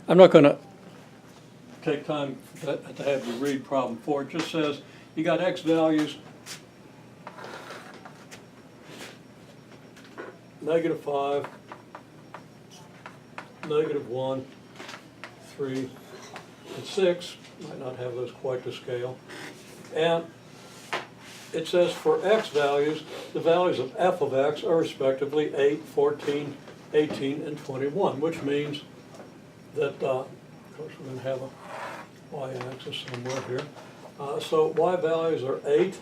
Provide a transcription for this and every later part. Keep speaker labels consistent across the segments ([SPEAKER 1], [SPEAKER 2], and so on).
[SPEAKER 1] I'm not going to take time to have you read problem 4. It just says you got x values, -5, -1, 3, and 6. Might not have those quite to scale. And it says for x values, the values of f of x are respectively 8, 14, 18, and 21, which means that, of course, we're going to have a y-axis somewhere here. So y values are 8,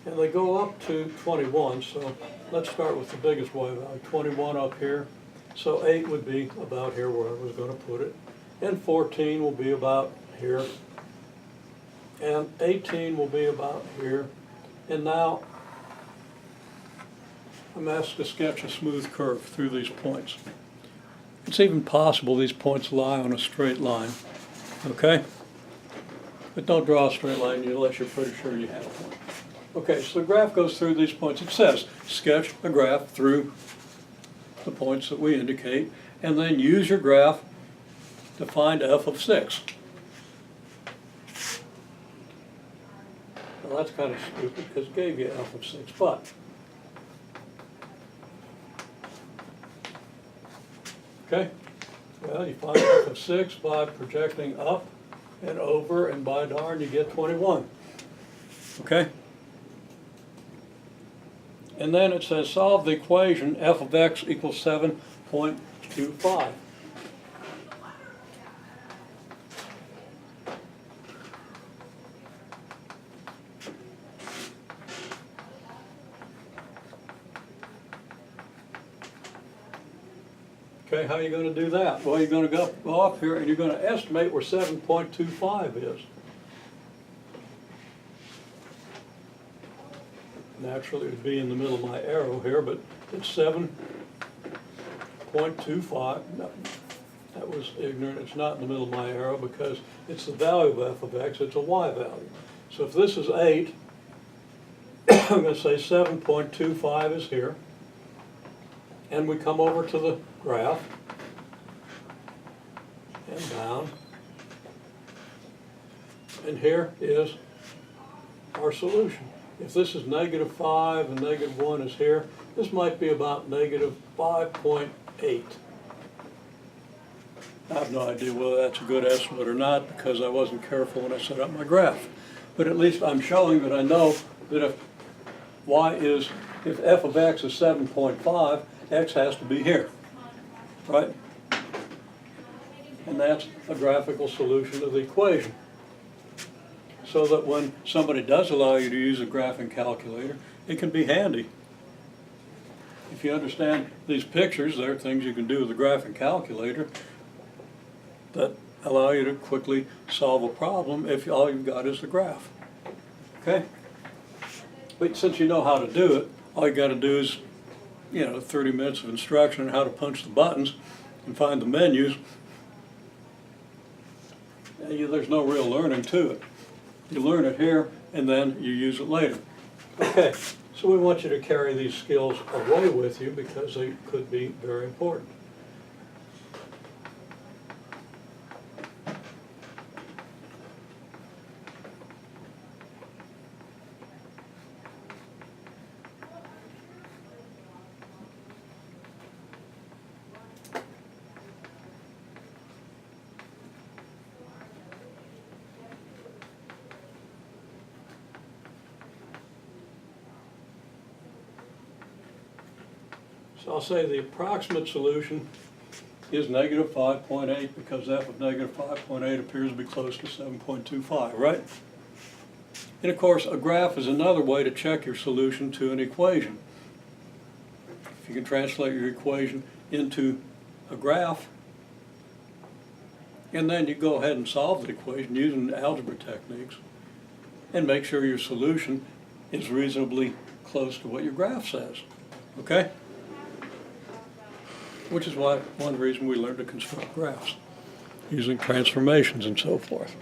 [SPEAKER 1] and they go up to 21. So let's start with the biggest y value, 21 up here. So 8 would be about here where I was going to put it, and 14 will be about here, and 18 will be about here. And now I'm asked to sketch a smooth curve through these points. It's even possible these points lie on a straight line, okay? But don't draw a straight line unless you're pretty sure you have one. Okay, so the graph goes through these points. It says sketch a graph through the points that we indicate, and then use your graph to find f of 6. Well, that's kind of stupid because it gave you f of 6, but okay, well, you find f of 6 by projecting up and over, and by darn, you get 21. Okay? And then it says solve the equation f of x equals 7.25. Okay, how are you going to do that? Well, you're going to go up here and you're going to estimate where 7.25 is. Naturally, it would be in the middle of my arrow here, but it's 7.25. No, that was ignorant. It's not in the middle of my arrow because it's the value of f of x. It's a y value. So if this is 8, I'm going to say 7.25 is here. And we come over to the graph and down. And here is our solution. If this is -5 and -1 is here, this might be about -5.8. I have no idea whether that's a good estimate or not because I wasn't careful when I set up my graph. But at least I'm showing that I know that if f of x is 7.5, x has to be here, right? And that's a graphical solution of the equation. So that when somebody does allow you to use a graphing calculator, it can be handy. If you understand these pictures, there are things you can do with the graphing calculator that allow you to quickly solve a problem if all you've got is the graph. Okay? But since you know how to do it, all you got to do is 30 minutes of instruction on how to punch the buttons and find the menus. And there's no real learning to it. You learn it here and then you use it later. Okay, so we want you to carry these skills away with you because they could be very important. So I'll say the approximate solution is -5.8 because f of -5.8 appears to be close to 7.25, right? And of course, a graph is another way to check your solution to an equation. If you can translate your equation into a graph, and then you go ahead and solve the equation using algebra techniques and make sure your solution is reasonably close to what your graph says, okay? Which is one reason we learn to construct graphs, using transformations and so forth.